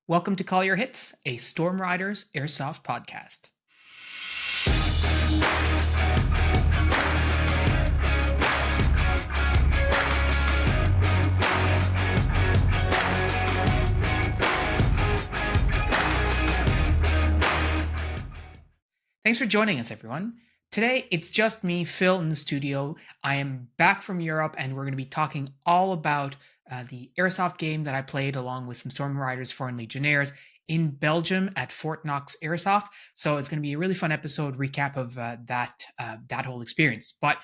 Welcome to Call Your Hits, a Storm Riders Airsoft podcast. Thanks for joining us, everyone. Today, it's just me, Phil, in the studio. I am back from Europe, and we're going to be talking all about the Airsoft game that I played along with some Storm Riders Foreign Legionnaires in Belgium at Fort Knox Airsoft. So it's going to be a really fun episode recap of that whole experience. But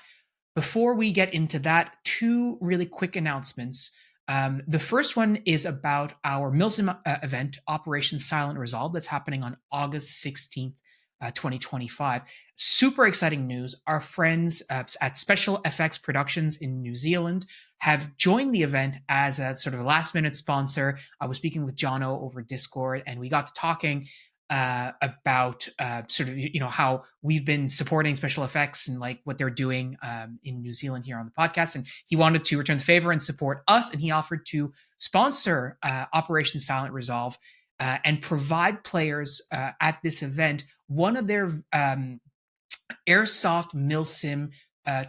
before we get into that, two really quick announcements. The first one is about our MILSIM event, Operation Silent Resolve, that's happening on August 16th, 2025. Super exciting news. Our friends at Special FX Productions in New Zealand have joined the event as a sort of a last minute sponsor. I was speaking with Jono over Discord, and we got to talking about how we've been supporting special effects and like what they're doing in New Zealand here on the podcast. And he wanted to return the favor and support us, and he offered to sponsor Operation Silent Resolve and provide players at this event one of their Airsoft MILSIM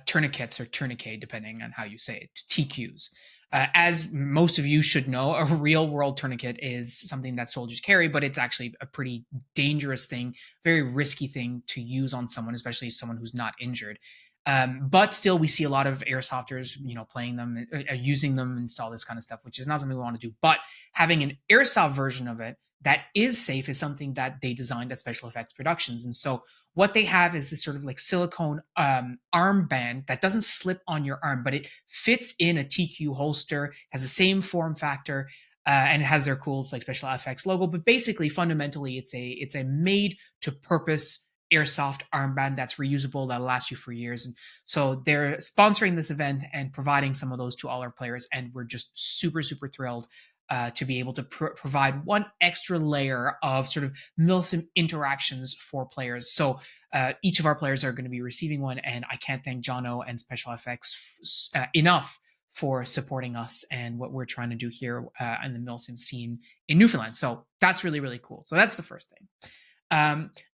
tourniquets, or tourniquet, depending on how you say it, TQs. As most of you should know, a real world tourniquet is something that soldiers carry, but it's actually a pretty dangerous thing, very risky thing to use on someone, especially someone who's not injured. But still, we see a lot of airsofters, playing them, using them, and all this kind of stuff, which is not something we want to do. But having an airsoft version of it that is safe is something that they designed at Special Effects Productions. And so what they have is this sort of like silicone armband that doesn't slip on your arm, but it fits in a TQ holster, has the same form factor, and it has their cool like Special FX logo. But basically, fundamentally, it's a made to purpose airsoft armband that's reusable, that'll last you for years. And so they're sponsoring this event and providing some of those to all our players, and we're just super thrilled to be able to provide one extra layer of sort of MILSIM interactions for players. So each of our players are going to be receiving one, and I can't thank Jono and Special FX enough for supporting us and what we're trying to do here in the MILSIM scene in Newfoundland. So that's really cool. So that's the first thing.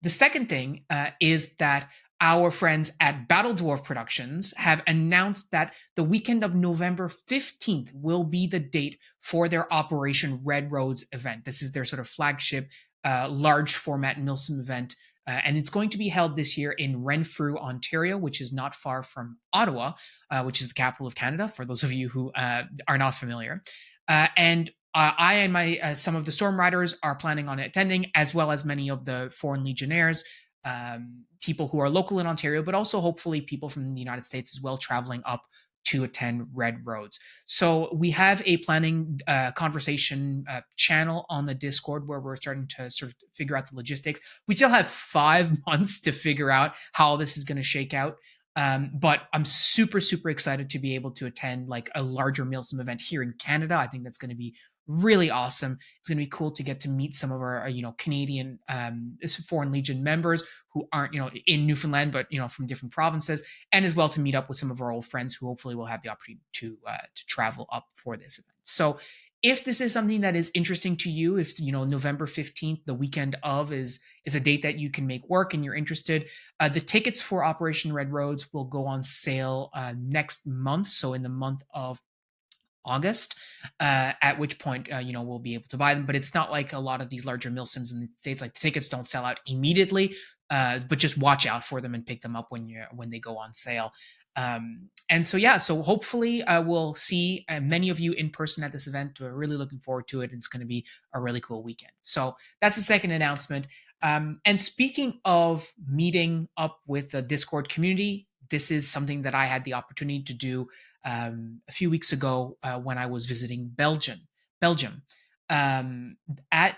The second thing is that our friends at Battle Dwarf Productions have announced that the weekend of November 15th will be the date for their Operation Red Roads event. This is their sort of flagship large format MILSIM event. And it's going to be held this year in Renfrew, Ontario, which is not far from Ottawa, which is the capital of Canada, for those of you who are not familiar. And I and some of the Storm Riders are planning on attending, as well as many of the Foreign Legionnaires, people who are local in Ontario, but also hopefully people from the United States as well, traveling up to attend Red Roads. So we have a planning conversation channel on the Discord where we're starting to sort of figure out the logistics. We still have 5 months to figure out how this is going to shake out. But I'm super excited to be able to attend like a larger MILSIM event here in Canada. I think that's going to be really awesome. It's going to be cool to get to meet some of our, Canadian Foreign Legion members who aren't, in Newfoundland, but, from different provinces, and as well to meet up with some of our old friends who hopefully will have the opportunity to travel up for this event. So if this is something that is interesting to you, if, November 15th, the weekend of is a date that you can make work and you're interested, the tickets for Operation Red Roads will go on sale next month. So in the month of August, at which point, we'll be able to buy them. But it's not like a lot of these larger MILSIMs in the States, like the tickets don't sell out immediately, but just watch out for them and pick them up when they go on sale. And so hopefully we'll see many of you in person at this event. We're really looking forward to it. It's going to be a really cool weekend. So that's the second announcement. And speaking of meeting up with the Discord community, this is something that I had the opportunity to do a few weeks ago when I was visiting Belgium. At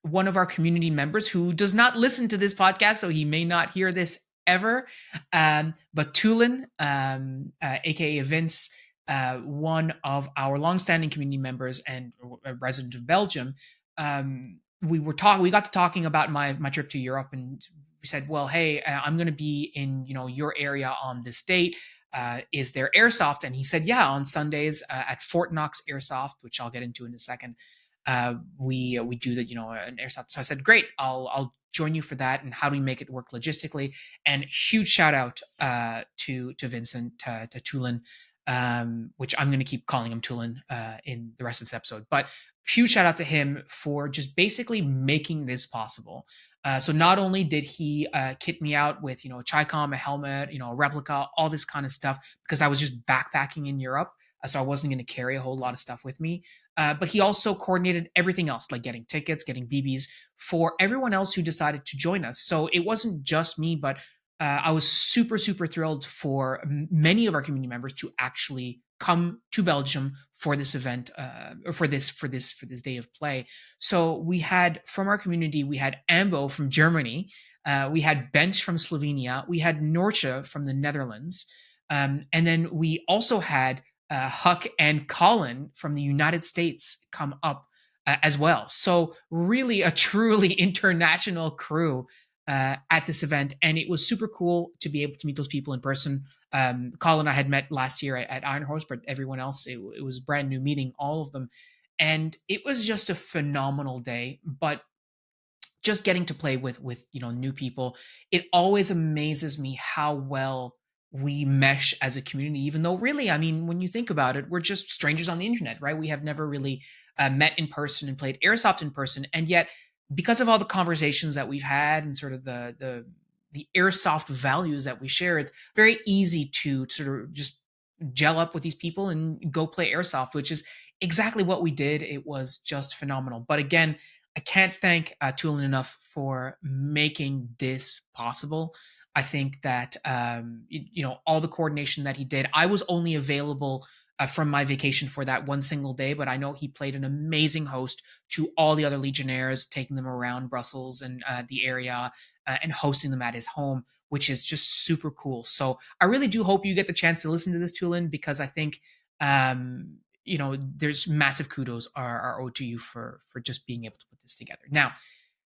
one of our community members who does not listen to this podcast, so he may not hear this ever, but Tulin, aka Vince, one of our longstanding community members and a resident of Belgium, we got to talking about my trip to Europe, and we said, well, hey, I'm going to be in your area on this date. Is there airsoft? And he said, yeah, on Sundays at Fort Knox Airsoft, which I'll get into in a second. we do that, an airsoft. So I said, great, I'll join you for that. And how do we make it work logistically? And huge shout out to Vincent, to Tulin, which I'm going to keep calling him Tulin in the rest of this episode. But huge shout out to him for just basically making this possible. So not only did he kit me out with a Chicom, a helmet, a replica, all this kind of stuff, because I was just backpacking in Europe, so I wasn't going to carry a whole lot of stuff with me. But he also coordinated everything else, like getting tickets, getting BBs for everyone else who decided to join us. So it wasn't just me, but I was super, super thrilled for many of our community members to actually come to Belgium for this event, or for this day of play. So we had, from our community, we had Ambo from Germany, we had Bench from Slovenia, we had Norcha from the Netherlands, and then we also had Huck and Colin from the United States come up as well. So really a truly international crew at this event, and it was super cool to be able to meet those people in person. Colin I had met last year at Iron Horse, but everyone else, it was brand new meeting all of them, and it was just a phenomenal day. But just getting to play with new people, it always amazes me how well we mesh as a community, even though really, I mean, when you think about it, we're just strangers on the internet, right? We have never really met in person and played airsoft in person, and yet because of all the conversations that we've had and sort of the airsoft values that we share, it's very easy to sort of just gel up with these people and go play airsoft, which is exactly what we did. It was just phenomenal. But again, I can't thank Tulin enough for making this possible. I think that all the coordination that he did. I was only available from my vacation for that one single day, but I know he played an amazing host to all the other Legionnaires, taking them around Brussels and the area, and hosting them at his home, which is just super cool. So I really do hope you get the chance to listen to this, Tulin, because I think there's massive kudos are owed to you for just being able to put this together. Now,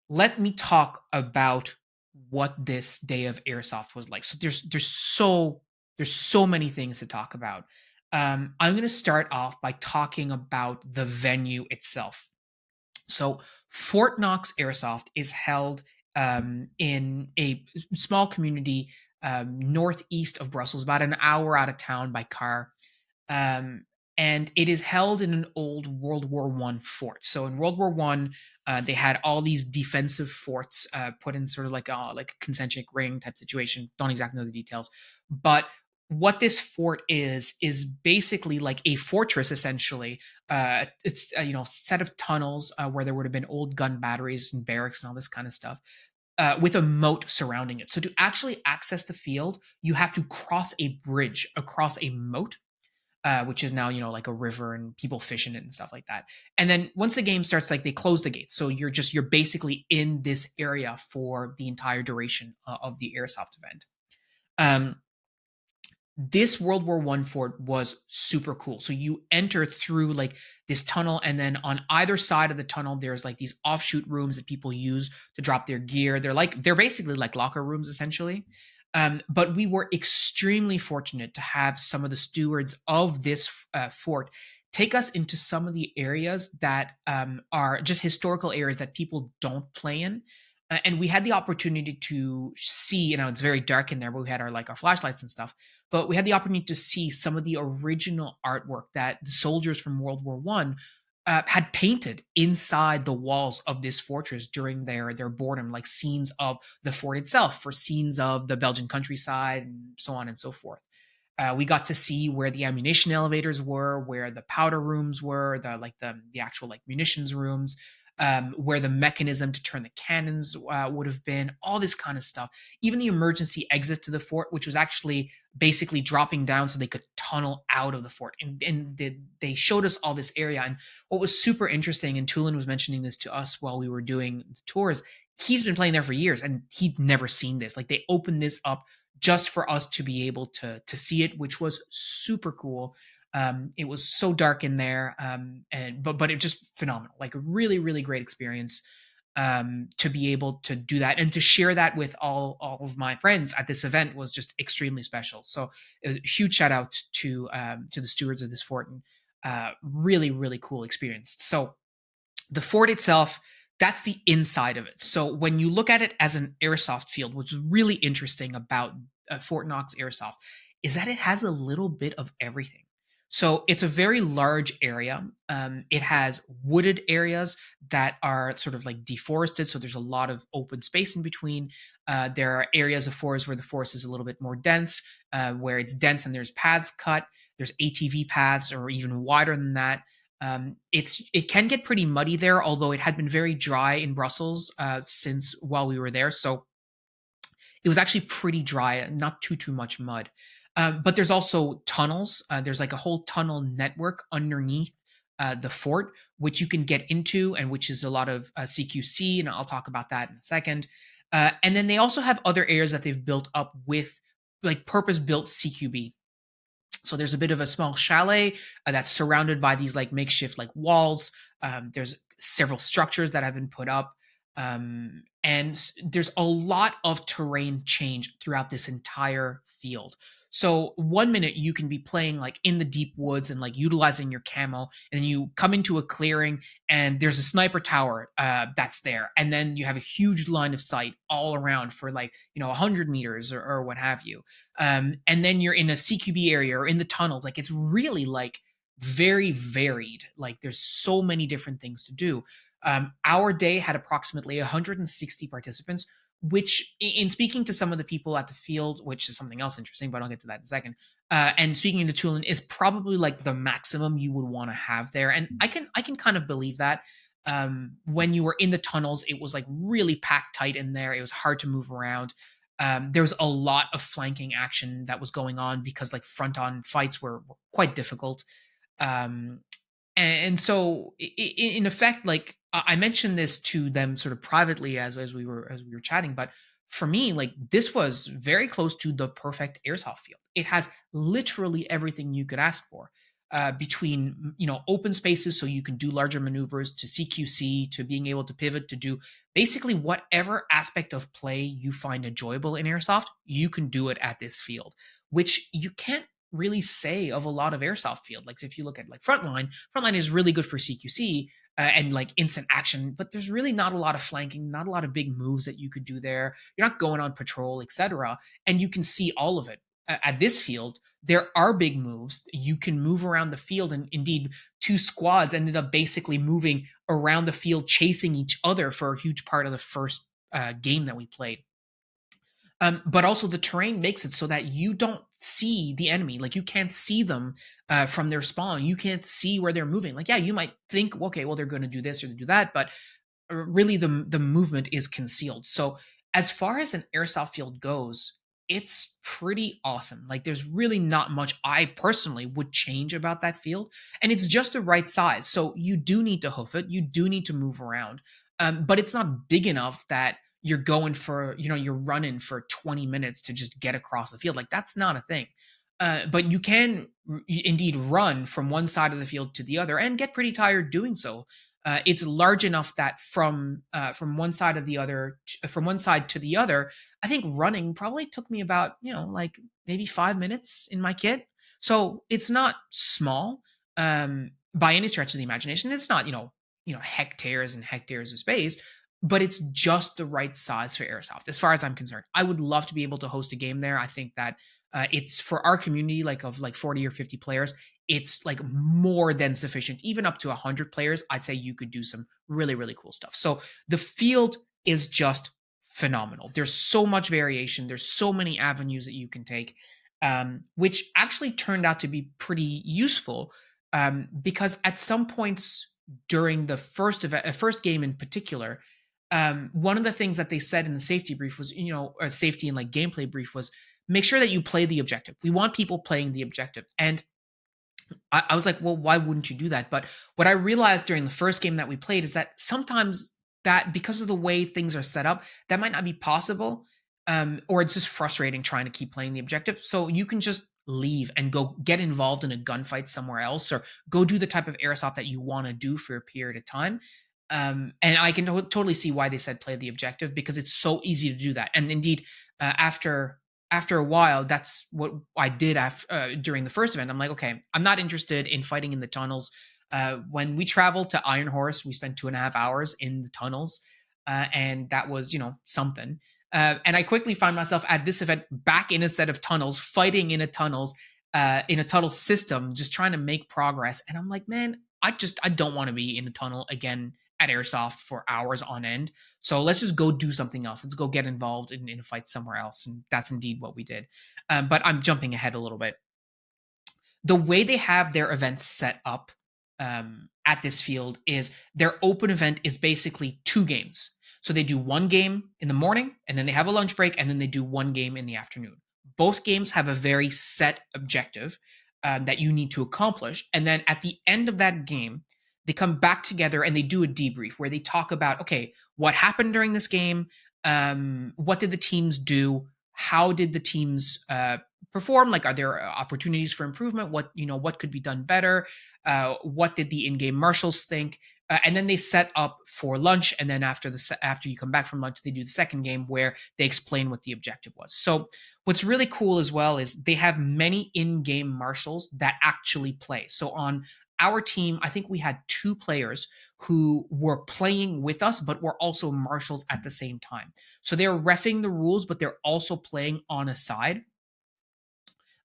let me talk about what this day of airsoft was like. So there's so many things to talk about. I'm going to start off by talking about the venue itself. So Fort Knox Airsoft is held in a small community northeast of Brussels, about an hour out of town by car. Um, and it is held in an old World War One fort. So in World War One, they had all these defensive forts put in sort of like a concentric ring type situation. Don't exactly know the details, but what this fort is basically like a fortress essentially. It's set of tunnels where there would have been old gun batteries and barracks and all this kind of stuff, with a moat surrounding it. So to actually access the field, you have to cross a bridge across a moat, which is now like a river and people fish in it and stuff like that. And then once the game starts, like they close the gates, so you're basically in this area for the entire duration of the airsoft event. Um, this World War One fort was super cool. So you enter through like this tunnel, and then on either side of the tunnel, there's like these offshoot rooms that people use to drop their gear. They're basically like locker rooms essentially. But we were extremely fortunate to have some of the stewards of this fort take us into some of the areas that are just historical areas that people don't play in. And we had the opportunity to see, it's very dark in there, but we had our flashlights and stuff. But we had the opportunity to see some of the original artwork that the soldiers from World War One had painted inside the walls of this fortress during their boredom, like scenes of the fort itself, for scenes of the Belgian countryside, and so on and so forth. We got to see where the ammunition elevators were, where the powder rooms were, the actual munitions rooms, where the mechanism to turn the cannons would have been, all this kind of stuff. Even the emergency exit to the fort, which was actually basically dropping down so they could tunnel out of the fort. And they showed us all this area. And what was super interesting, and Tulin was mentioning this to us while we were doing the tours, he's been playing there for years and he'd never seen this. Like they opened this up just for us to be able to see it, which was super cool. It was so dark in there, but it just phenomenal, like a really, really great experience, to be able to do that and to share that with all of my friends at this event was just extremely special. So it was a huge shout out to the stewards of this fort, and really, really cool experience. So The fort itself, that's the inside of it. So when you look at it as an airsoft field, what's really interesting about Fort Knox Airsoft is that it has a little bit of everything. So it's a very large area. It has wooded areas that are sort of like deforested. So there's a lot of open space in between. There are areas of forest where the forest is a little bit more dense, where it's dense and there's paths cut. There's ATV paths or even wider than that. It can get pretty muddy there, although it had been very dry in Brussels since while we were there. So it was actually pretty dry, not too much mud. But there's also tunnels. There's like a whole tunnel network underneath the fort, which you can get into, and which is a lot of CQC, and I'll talk about that in a second. And then they also have other areas that they've built up with like purpose-built CQB. So there's a bit of a small chalet that's surrounded by these like makeshift like walls. There's several structures that have been put up. And there's a lot of terrain change throughout this entire field. So one minute you can be playing like in the deep woods and like utilizing your camo, and then you come into a clearing and there's a sniper tower that's there, and then you have a huge line of sight all around for like 100 meters or what have you. And then you're in a CQB area or in the tunnels. Like it's really like very varied. Like there's so many different things to do. Our day had approximately 160 participants, which, in speaking to some of the people at the field, which is something else interesting, but I'll get to that in a second. And speaking to Tulin is probably like the maximum you would want to have there, and I can kind of believe that. When you were in the tunnels, it was like really packed tight in there. It was hard to move around. There was a lot of flanking action that was going on because like front on fights were quite difficult. Um, and so in effect, like I mentioned this to them sort of privately as we were chatting, but for me, like this was very close to the perfect airsoft field. It has literally everything you could ask for, between open spaces so you can do larger maneuvers, to CQC, to being able to pivot, to do basically whatever aspect of play you find enjoyable in airsoft, you can do it at this field, which you can't really say of a lot of airsoft field. Like, so if you look at like Frontline is really good for CQC and like instant action, but there's really not a lot of flanking, not a lot of big moves that you could do there. You're not going on patrol, etc. And you can see all of it. At this field, there are big moves. You can move around the field, and indeed, two squads ended up basically moving around the field, chasing each other for a huge part of the first game that we played. But also the terrain makes it so that you don't see the enemy. Like you can't see them from their spawn. You can't see where they're moving. Like, yeah, you might think, okay, well, they're going to do this or do that, but really the movement is concealed. So as far as an airsoft field goes, it's pretty awesome. Like there's really not much I personally would change about that field, and it's just the right size. So you do need to hoof it, you do need to move around, but it's not big enough that you're going for you're running for 20 minutes to just get across the field. Like that's not a thing. But you can indeed run from one side of the field to the other and get pretty tired doing so. It's large enough that from one side of the other, from one side to the other, I think running probably took me about like maybe 5 minutes in my kit. So it's not small by any stretch of the imagination. It's not hectares and hectares of space, but it's just the right size for airsoft as far as I'm concerned. I would love to be able to host a game there. I think that it's for our community, like of like 40 or 50 players, it's like more than sufficient. Even up to 100 players, I'd say you could do some really, really cool stuff. So the field is just phenomenal. There's so much variation. There's so many avenues that you can take, which actually turned out to be pretty useful, because at some points during the first game in particular, one of the things that they said in the safety brief was, or safety and like gameplay brief was, make sure that you play the objective. We want people playing the objective. And I was like, well, why wouldn't you do that? But what I realized during the first game that we played is that sometimes that, because of the way things are set up, that might not be possible. Or it's just frustrating trying to keep playing the objective. So you can just leave and go get involved in a gunfight somewhere else, or go do the type of airsoft that you want to do for a period of time. And I can totally see why they said play the objective, because it's so easy to do that. And indeed, after a while, that's what I did during the first event. I'm like, okay, I'm not interested in fighting in the tunnels. When we traveled to Iron Horse, we spent 2.5 hours in the tunnels, and that was, something. And I quickly found myself at this event back in a set of tunnels, fighting in a tunnel system, just trying to make progress. And I'm like, man, I don't want to be in a tunnel again at Airsoft for hours on end. So let's just go do something else. Let's go get involved in a fight somewhere else. And that's indeed what we did. But I'm jumping ahead a little bit. The way they have their events set up at this field is their open event is basically 2 games. So they do 1 game in the morning, and then they have a lunch break, and then they do 1 game in the afternoon. Both games have a very set objective that you need to accomplish. And then at the end of that game, they come back together and they do a debrief where they talk about, okay, what happened during this game? What did the teams do? How did the teams perform? Like, are there opportunities for improvement? What could be done better? What did the in-game marshals think? And then they set up for lunch, and then after you come back from lunch, they do the second game where they explain what the objective was. So what's really cool as well is they have many in-game marshals that actually play. So on our team, I think we had 2 players who were playing with us, but were also marshals at the same time. So they're reffing the rules, but they're also playing on a side.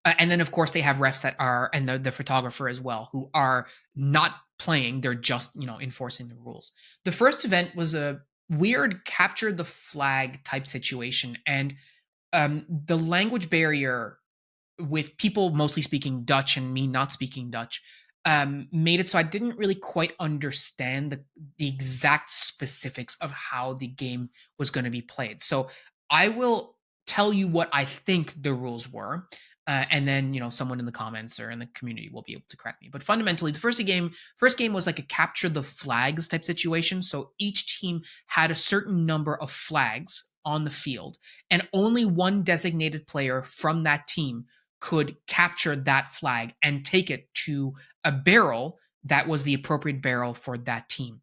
And then, of course, they have refs that are, and the photographer as well, who are not playing. They're just, enforcing the rules. The first event was a weird capture the flag type situation. And the language barrier with people mostly speaking Dutch and me not speaking Dutch made it so I didn't really quite understand the exact specifics of how the game was going to be played. So I will tell you what I think the rules were. And then someone in the comments or in the community will be able to correct me. But fundamentally, the first game was like a capture the flags type situation. So each team had a certain number of flags on the field, and only one designated player from that team could capture that flag and take it to a barrel that was the appropriate barrel for that team.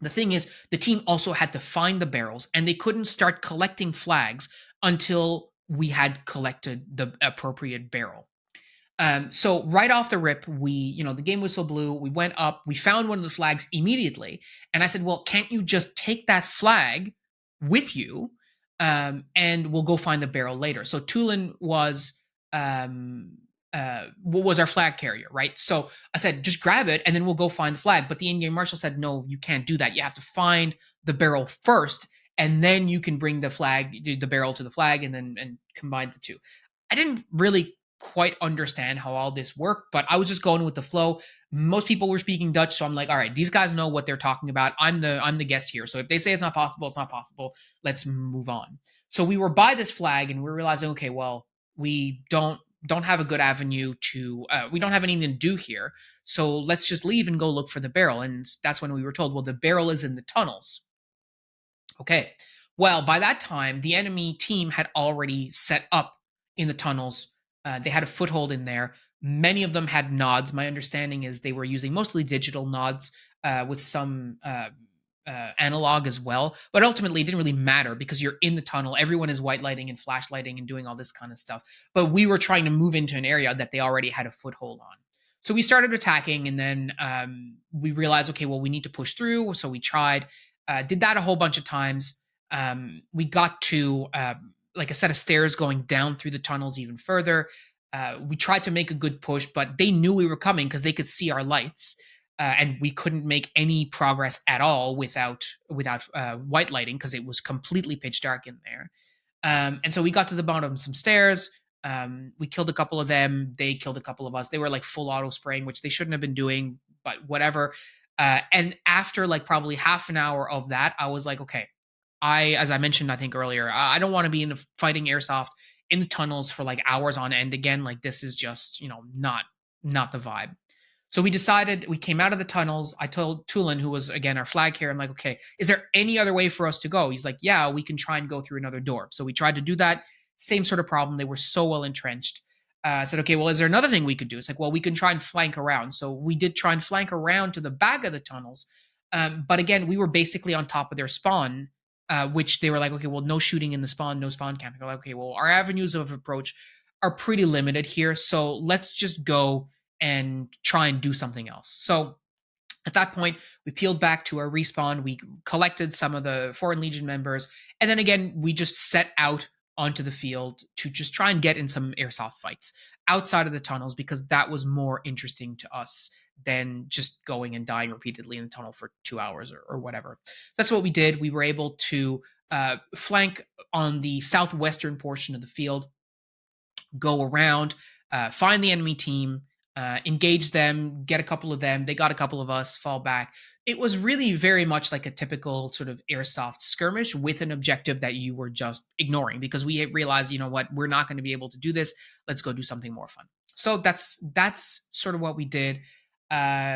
The thing is, the team also had to find the barrels, and they couldn't start collecting flags until we had collected the appropriate barrel. So right off the rip, the game whistle blew. We went up, we found one of the flags immediately, and I said, "Well, can't you just take that flag with you, and we'll go find the barrel later?" So Tulin was our flag carrier, right? So I said, just grab it and then we'll go find the flag. But the in-game marshal said, no, you can't do that. You have to find the barrel first, and then you can bring the barrel to the flag, and combine the two. I didn't really quite understand how all this worked, but I was just going with the flow. Most people were speaking Dutch, so I'm like, all right, these guys know what they're talking about. I'm the guest here. So if they say it's not possible, it's not possible. Let's move on. So we were by this flag and we're realizing, okay, well, we don't have a good avenue to we don't have anything to do here, so let's just leave and go look for the barrel. And that's when we were told, well, the barrel is in the tunnels. Okay, well, by that time the enemy team had already set up in the tunnels. They had a foothold in there. Many of them had nods. My understanding is they were using mostly digital nods with some analog as well. But ultimately, it didn't really matter because you're in the tunnel. Everyone is white lighting and flashlighting and doing all this kind of stuff. But we were trying to move into an area that they already had a foothold on. So we started attacking, and then we realized, okay, well, we need to push through. So we tried, did that a whole bunch of times. We got to like a set of stairs going down through the tunnels even further. We tried to make a good push, but they knew we were coming because they could see our lights. And we couldn't make any progress at all without white lighting because it was completely pitch dark in there. And so we got to the bottom of some stairs. We killed a couple of them. They killed a couple of us. They were like full auto spraying, which they shouldn't have been doing, but whatever. And after like probably half an hour of that, I was like, okay, as I mentioned, I think earlier, I don't want to be in fighting airsoft in the tunnels for like hours on end again. Like this is just, not the vibe. So we came out of the tunnels. I told Tulin, who was again our flag carrier, I'm like, okay, is there any other way for us to go? He's like, yeah, we can try and go through another door. So we tried to do that. Same sort of problem. They were so well entrenched. I said, okay, well, is there another thing we could do? It's like, well, we can try and flank around. So we did try and flank around to the back of the tunnels. But again, we were basically on top of their spawn, which they were like, okay, well, no shooting in the spawn, no spawn camping. We're like, okay, well, our avenues of approach are pretty limited here. So let's just go and try and do something else. So At that point, we peeled back to our respawn. We collected some of the Foreign Legion members, and then again, we just set out onto the field to just try and get in some airsoft fights outside of the tunnels because that was more interesting to us than just going and dying repeatedly in the tunnel for 2 hours or whatever. So that's what we did. We were able to flank on the southwestern portion of the field, go around, find the enemy team, engage them, get a couple of them. They got a couple of us, fall back. It was really very much like a typical sort of airsoft skirmish with an objective that you were just ignoring because we realized, you know what, we're not going to be able to do this. Let's go do something more fun. So that's sort of what we did.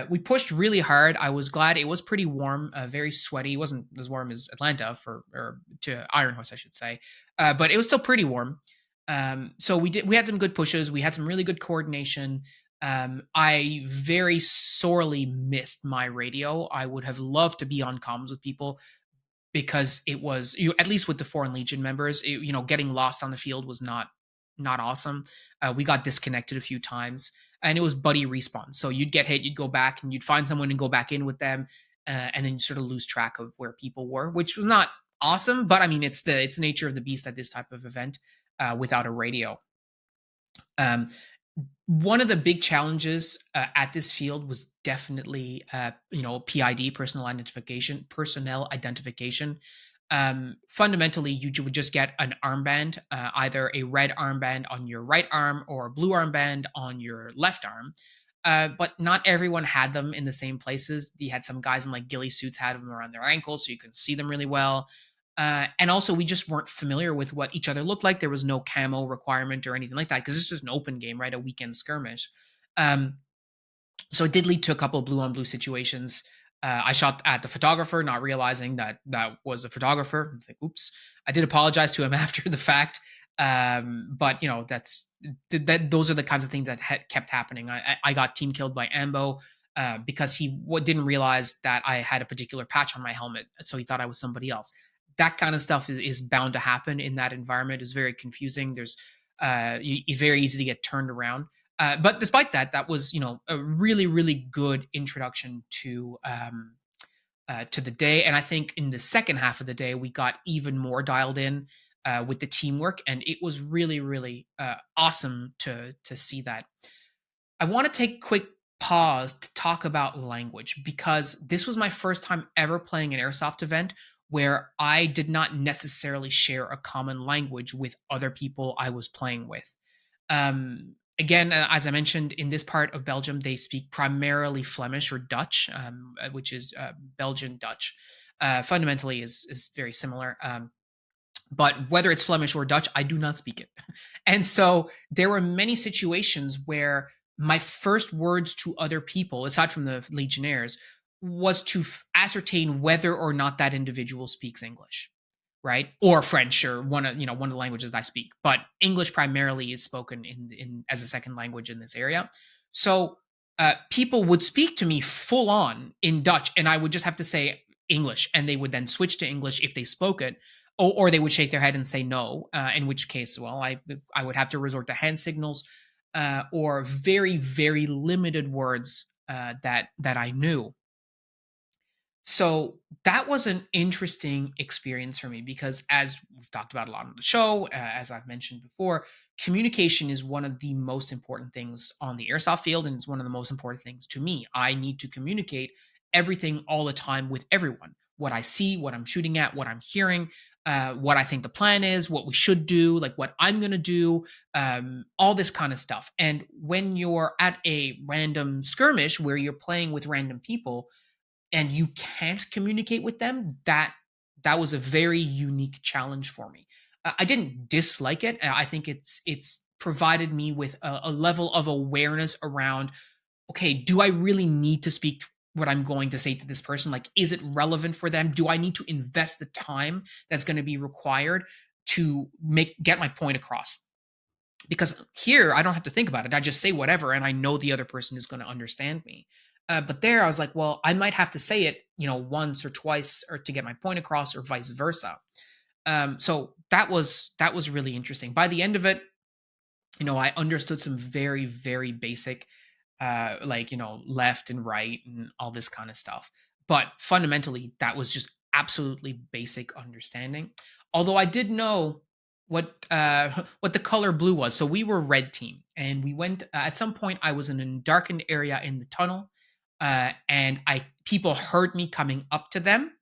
We pushed really hard. I was glad it was pretty warm, very sweaty. It wasn't as warm as Atlanta or to Iron Horse, I should say, but it was still pretty warm. So we had some good pushes. We had some really good coordination. I very sorely missed my radio. I would have loved to be on comms with people because it was at least with the Foreign Legion members, getting lost on the field was not awesome. We got disconnected a few times, and it was buddy respawn. So you'd get hit, you'd go back, and you'd find someone and go back in with them, and then you sort of lose track of where people were, which was not awesome. But I mean, it's the nature of the beast at this type of event without a radio. Um, One of the big challenges at this field was definitely PID, personnel identification. Fundamentally, you would just get an armband, either a red armband on your right arm or a blue armband on your left arm. But not everyone had them in the same places. You had some guys in like ghillie suits had them around their ankles, so you could see them really well. And also, we just weren't familiar with what each other looked like. There was no camo requirement or anything like that because this was an open game, right? A weekend skirmish. Um, so it did lead to a couple of blue on blue situations. I shot at the photographer, not realizing that that was a photographer. It's like, oops. I did apologize to him after the fact, but those are the kinds of things that kept happening. I got team killed by Ambo because he didn't realize that I had a particular patch on my helmet, so he thought I was somebody else. That kind of stuff is bound to happen in that environment. It's very confusing. There's it's very easy to get turned around. But despite that, that was a really really good introduction to the day. And I think in the second half of the day, we got even more dialed in with the teamwork, and it was really really awesome to see that. I want to take a quick pause to talk about language because this was my first time ever playing an airsoft event where I did not necessarily share a common language with other people I was playing with. Again, as I mentioned, in this part of Belgium, they speak primarily Flemish or Dutch, which is Belgian Dutch. Fundamentally, is very similar. But whether it's Flemish or Dutch, I do not speak it. And so there were many situations where my first words to other people, aside from the Legionnaires, was to ascertain whether or not that individual speaks English, right, or French, or one of the languages I speak. But English primarily is spoken in as a second language in this area. So people would speak to me full on in Dutch, and I would just have to say English, and they would then switch to English if they spoke it, or they would shake their head and say no. In which case, well, I would have to resort to hand signals or very very limited words that I knew. So that was an interesting experience for me because, as we've talked about a lot on the show, as I've mentioned before, communication is one of the most important things on the airsoft field, and it's one of the most important things to me. I need to communicate everything all the time with everyone: what I see, what I'm shooting at, what I'm hearing, what I think the plan is, what we should do, like what I'm going to do, all this kind of stuff. And when you're at a random skirmish where you're playing with random people, and you can't communicate with them, that was a very unique challenge for me. I didn't dislike it. I think it's provided me with a level of awareness around, okay, do I really need to speak what I'm going to say to this person? Like, is it relevant for them? Do I need to invest the time that's going to be required to get my point across? Because here I don't have to think about it. I just say whatever, and I know the other person is going to understand me. But there, I was like, well, I might have to say it, once or twice, or to get my point across, or vice versa. So that was really interesting. By the end of it, I understood some very very basic like, left and right and all this kind of stuff. But fundamentally, that was just absolutely basic understanding. Although I did know what what the color blue was. So we were red team, and we went at some point. I was in a darkened area in the tunnel, and I people heard me coming up to them,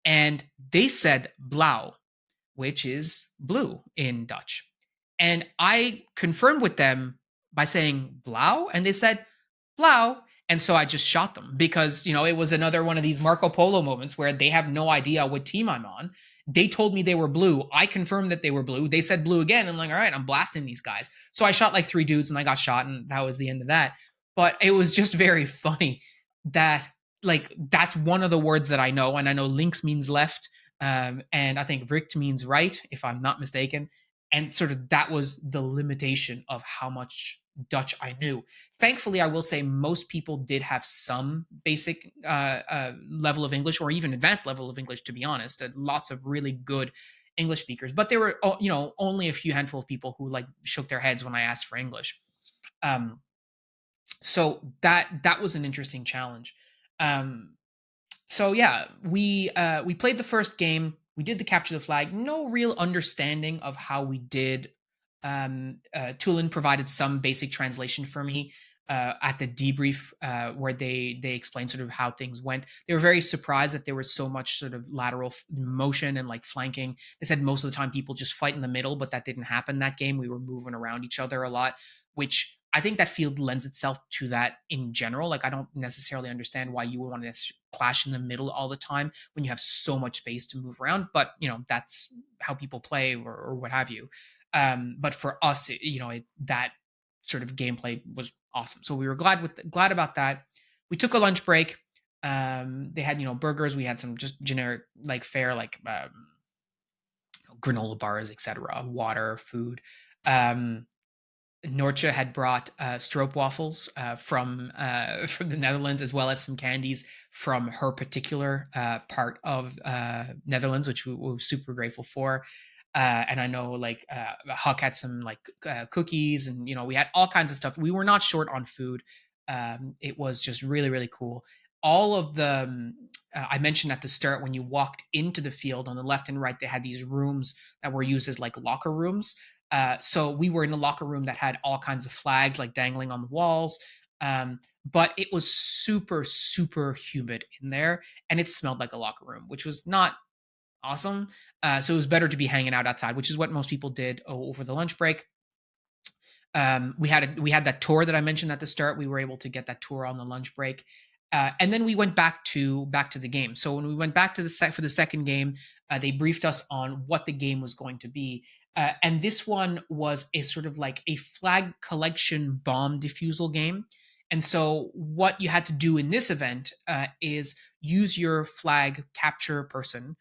and they said "blau," which is blue in Dutch. And I confirmed with them by saying blau, and they said blau. And so I just shot them because, it was another one of these Marco Polo moments where they have no idea what team I'm on. They told me they were blue. I confirmed that they were blue. They said blue again. I'm like, all right, I'm blasting these guys. So I shot like three dudes and I got shot, and that was the end of that. But it was just very funny that, like, that's one of the words that I know. And I know links means left, and I think Richt means right, if I'm not mistaken. And sort of that was the limitation of how much Dutch I knew. Thankfully, I will say most people did have some basic level of English, or even advanced level of English, to be honest. Lots of really good English speakers, but there were, only a few handful of people who like shook their heads when I asked for English. Um, so that was an interesting challenge. Um, so yeah, we played the first game. We did the capture the flag. No real understanding of how we did. Tulin provided some basic translation for me at the debrief, where they explained sort of how things went. They were very surprised that there was so much sort of lateral motion and like flanking. They said most of the time people just fight in the middle, but that didn't happen that game. We were moving around each other a lot, which I think that field lends itself to that in general. Like, I don't necessarily understand why you would want to clash in the middle all the time when you have so much space to move around. But that's how people play, or what have you. But for us, that sort of gameplay was awesome. So we were glad about that. We took a lunch break. They had burgers. We had some just generic like fare, like granola bars, etc. Water, food. Nortje had brought stroopwafels from the Netherlands, as well as some candies from her particular part of Netherlands, which we were super grateful for. And I know, like, Huck had some like cookies, and we had all kinds of stuff. We were not short on food. It was just really, really cool. All of the I mentioned at the start, when you walked into the field on the left and right, they had these rooms that were used as like locker rooms. So we were in a locker room that had all kinds of flags like dangling on the walls. But it was super, super humid in there, and it smelled like a locker room, which was not awesome. So it was better to be hanging out outside, which is what most people did over the lunch break. We had that tour that I mentioned at the start. We were able to get that tour on the lunch break, and then we went back to the game. So when we went back to the set for the second game, they briefed us on what the game was going to be, and this one was a sort of like a flag collection bomb defusal game. And so what you had to do in this event is use your flag capture person,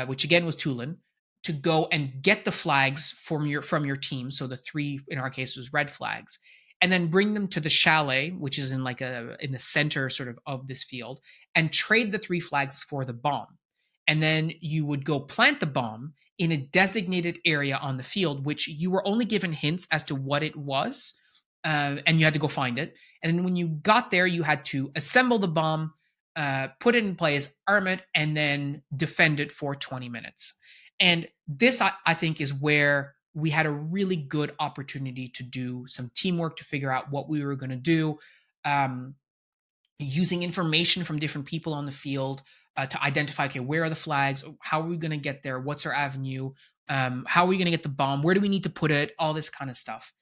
which again was Tulin, to go and get the flags from your team. So the three, in our case, was red flags, and then bring them to the chalet, which is in the center sort of this field, and trade the three flags for the bomb. And then you would go plant the bomb in a designated area on the field, which you were only given hints as to what it was, and you had to go find it. And then when you got there, you had to assemble the bomb, put it in place, arm it, and then defend it for 20 minutes. And this, I think, is where we had a really good opportunity to do some teamwork to figure out what we were going to do, um, using information from different people on the field to identify, okay, where are the flags? How are we going to get there? What's our avenue? How are we going to get the bomb? Where do we need to put it? All this kind of stuff.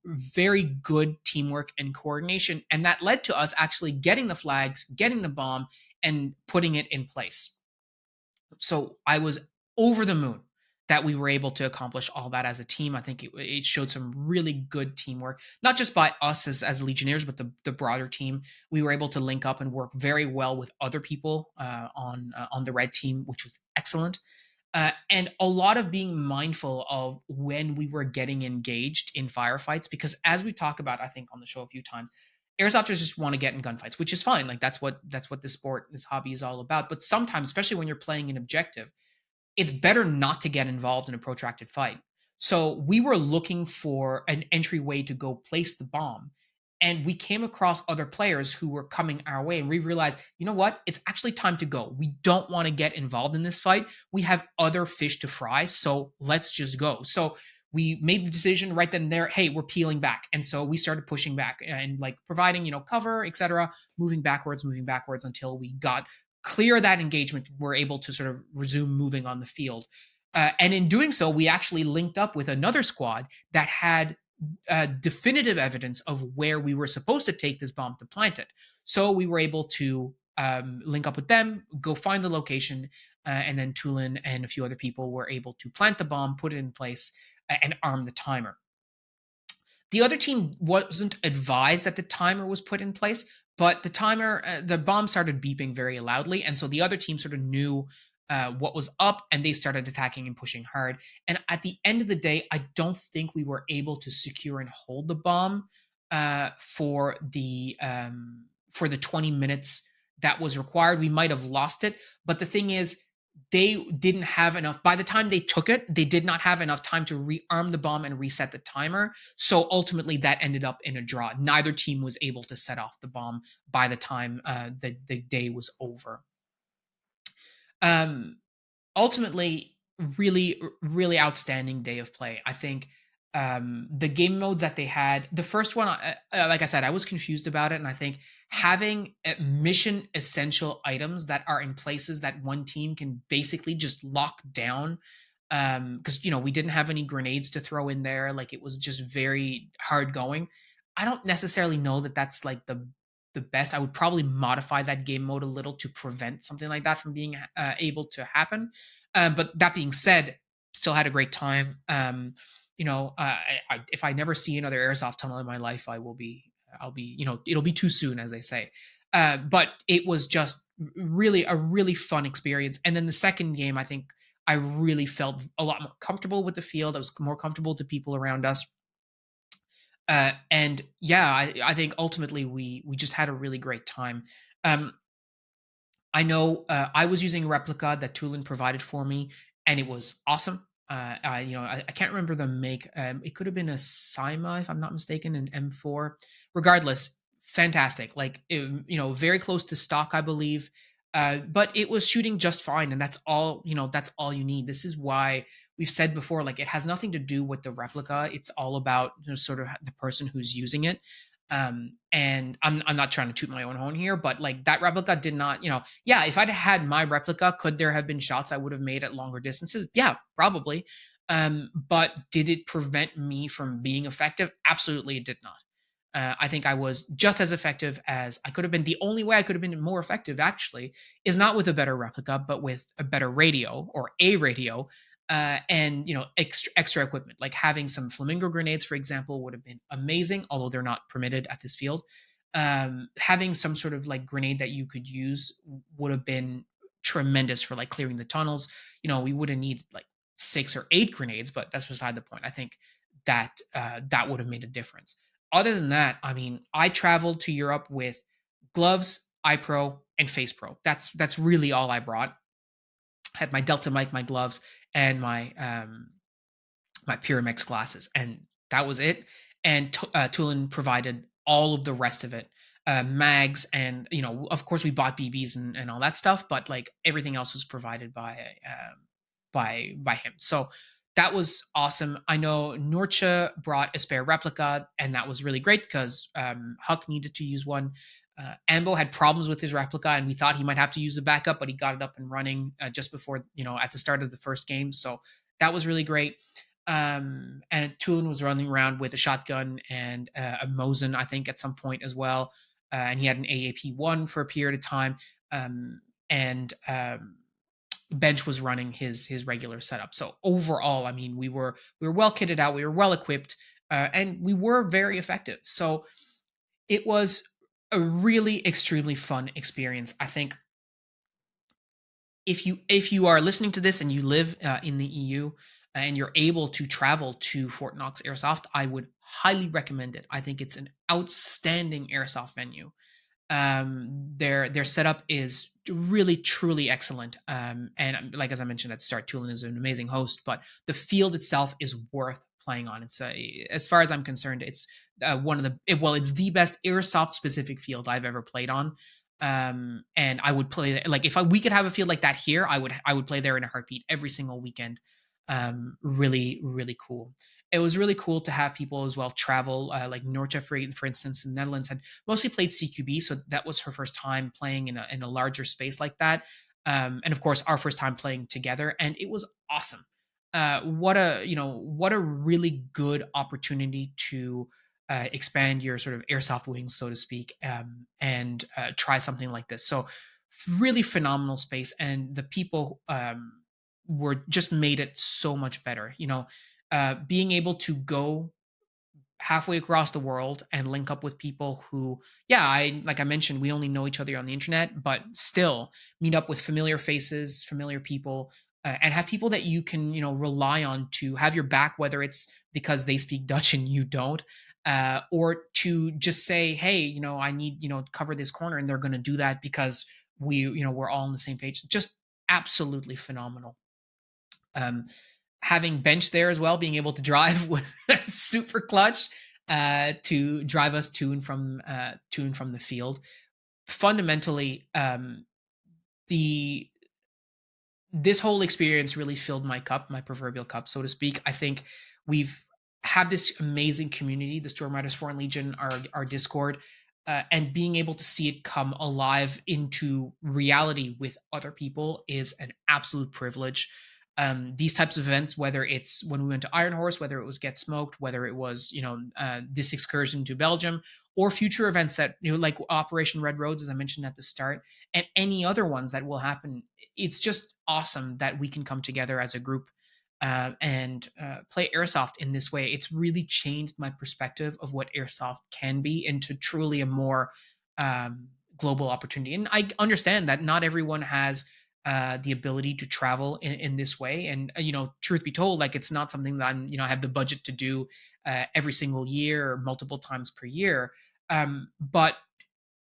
Very good teamwork and coordination. And that led to us actually getting the flags, getting the bomb, and putting it in place. So I was over the moon that we were able to accomplish all that as a team. I think it showed some really good teamwork, not just by us as Legionnaires, but the broader team. We were able to link up and work very well with other people on the red team, which was excellent. And a lot of being mindful of when we were getting engaged in firefights, because as we talk about, I think on the show a few times, airsofters just want to get in gunfights, which is fine. Like that's what this sport, this hobby is all about. But sometimes, especially when you're playing an objective, it's better not to get involved in a protracted fight. So we were looking for an entryway to go place the bomb. And we came across other players who were coming our way, and we realized, you know what? It's actually time to go. We don't want to get involved in this fight. We have other fish to fry, so let's just go. So we made the decision right then and there. Hey, we're peeling back, and so we started pushing back and like providing, cover, etc., moving backwards until we got clear of that engagement. We're able to sort of resume moving on the field. And in doing so, we actually linked up with another squad that had definitive evidence of where we were supposed to take this bomb to plant it. So we were able to link up with them, go find the location, and then Tulin and a few other people were able to plant the bomb, put it in place, and arm the timer. The other team wasn't advised that the timer was put in place, but the bomb started beeping very loudly, and so the other team sort of knew what was up, and they started attacking and pushing hard. And at the end of the day, I don't think we were able to secure and hold the bomb for the 20 minutes that was required. We might have lost it, but the thing is, they didn't have enough. By the time they took it, they did not have enough time to rearm the bomb and reset the timer. So ultimately, that ended up in a draw. Neither team was able to set off the bomb by the time the day was over. Um, Ultimately, really, really outstanding day of play. I think the game modes that they had, the first one, like I said, I was confused about it, and I think having mission essential items that are in places that one team can basically just lock down, because we didn't have any grenades to throw in there, like it was just very hard going. I don't necessarily know that that's like the best. I would probably modify that game mode a little to prevent something like that from being able to happen. But that being said, still had a great time. If I never see another airsoft tunnel in my life, I'll be, it'll be too soon, as they say. But it was just really a really fun experience. And then the second game, I think I really felt a lot more comfortable with the field. I was more comfortable to people around us. And yeah, I think ultimately we just had a really great time. Um, I know I was using a replica that Tulin provided for me, and it was awesome. I can't remember the make. It could have been a Sima, if I'm not mistaken, an M4. Regardless, fantastic. Like very close to stock, I believe. But it was shooting just fine, and that's all. That's all you need. This is why we've said before. Like it has nothing to do with the replica. It's all about sort of the person who's using it. And I'm not trying to toot my own horn here, but like that replica did not, yeah, if I'd had my replica, could there have been shots I would have made at longer distances? Yeah, probably. But did it prevent me from being effective? Absolutely, it did not. I think I was just as effective as I could have been. The only way I could have been more effective, actually, is not with a better replica, but with a better radio or a radio, and extra equipment, like having some flamingo grenades, for example, would have been amazing, although they're not permitted at this field. Having some sort of like grenade that you could use would have been tremendous for like clearing the tunnels. We would have needed like 6 or 8 grenades, but that's beside the point. I think that would have made a difference. Other than that, I mean, I traveled to Europe with gloves, eye pro, and face pro. That's really all I brought. Had my Delta mic, my gloves, and my Pyramex glasses, and that was it. And Tulin provided all of the rest of it, mags, and of course, we bought BBs and all that stuff, but like everything else was provided by him. So that was awesome. I know Norcha brought a spare replica, and that was really great because Huck needed to use one. Ambo had problems with his replica, and we thought he might have to use a backup, but he got it up and running just before, at the start of the first game. So that was really great. And Tulin was running around with a shotgun and a Mosin, I think, at some point as well. And he had an AAP1 for a period of time. And Bench was running his regular setup. So overall, I mean, we were well kitted out, we were well equipped, and we were very effective. So it was a really extremely fun experience. I think if you are listening to this and you live in the EU and you're able to travel to Fort Knox Airsoft, I would highly recommend it. I think it's an outstanding airsoft venue. Their setup is really truly excellent. And like as I mentioned at the start, Tulin is an amazing host, but the field itself is worth playing on. It's as far as I'm concerned, it's one of well, it's the best airsoft specific field I've ever played on. And I would play, like, if we could have a field like that here, I would play there in a heartbeat every single weekend. Really, really cool. It was really cool to have people as well travel, like Nortje, for instance, in the Netherlands, had mostly played CQB, so that was her first time playing in a larger space like that. And of course, our first time playing together, and it was awesome. What a really good opportunity to expand your sort of airsoft wings, so to speak, and try something like this. So, really phenomenal space, and the people were just made it so much better. Being able to go halfway across the world and link up with people who, yeah, I like I mentioned, we only know each other on the internet, but still meet up with familiar faces, familiar people, and have people that you can, rely on to have your back, whether it's because they speak Dutch and you don't, or to just say, hey, I need, cover this corner, and they're going to do that because we're all on the same page. Just absolutely phenomenal. Um, Having bench there as well, being able to drive was super clutch, to drive us to and from the field. Fundamentally, the this whole experience really filled my cup, my proverbial cup, so to speak. I think we've had this amazing community, the Storm Riders Foreign Legion, our Discord, and being able to see it come alive into reality with other people is an absolute privilege. These types of events, whether it's when we went to Iron Horse, whether it was Get Smoked, whether it was this excursion to Belgium, or future events that like Operation Red Roads, as I mentioned at the start, and any other ones that will happen, it's just awesome that we can come together as a group and play airsoft in this way. It's really changed my perspective of what airsoft can be into truly a more global opportunity. And I understand that not everyone has the ability to travel in this way. And truth be told, like, it's not something that I have the budget to do every single year or multiple times per year. But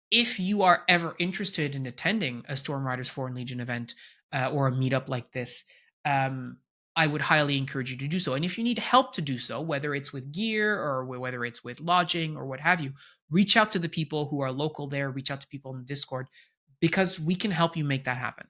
if you are ever interested in attending a Storm Riders Foreign Legion event or a meetup like this, um, I would highly encourage you to do so. And if you need help to do so, whether it's with gear or whether it's with lodging or what have you, reach out to the people who are local there, reach out to people in the Discord, because we can help you make that happen.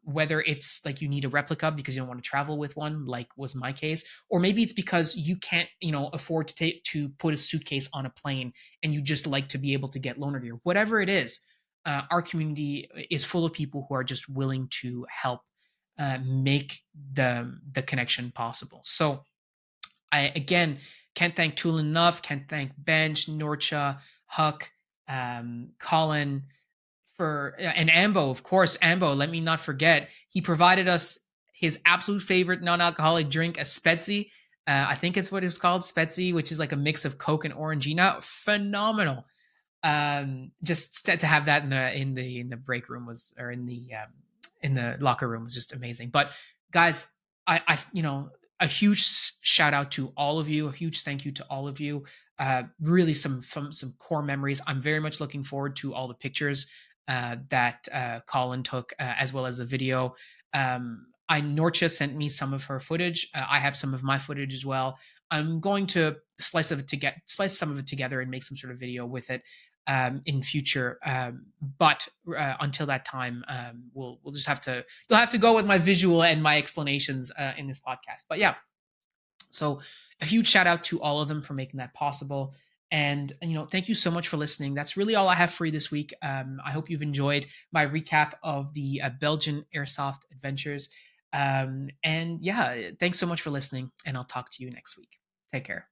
Whether it's like you need a replica because you don't want to travel with one, like was my case, or maybe it's because you can't, afford to put a suitcase on a plane and you just like to be able to get loaner gear. Whatever it is, our community is full of people who are just willing to help make the connection possible. So I, again, can't thank Tool enough. Can't thank Bench, Norcha, Huck, Colin, and Ambo, of course. Ambo, let me not forget, he provided us his absolute favorite non-alcoholic drink, a Spezi. I think it's what it was called, Spezi, which is like a mix of Coke and Orangina. Phenomenal. Just to have that in the break room was, or in the locker room, was just amazing. But guys, I a huge shout out to all of you, a huge thank you to all of you. Really some core memories. I'm very much looking forward to all the pictures that Colin took, as well as the video. Norcha sent me some of her footage. I have some of my footage as well. I'm going to splice some of it together and make some sort of video with it in future. But until that time, we'll just you'll have to go with my visual and my explanations in this podcast. But yeah, so a huge shout out to all of them for making that possible. And thank you so much for listening. That's really all I have for you this week. I hope you've enjoyed my recap of the Belgian Airsoft adventures. And yeah, thanks so much for listening, and I'll talk to you next week. Take care.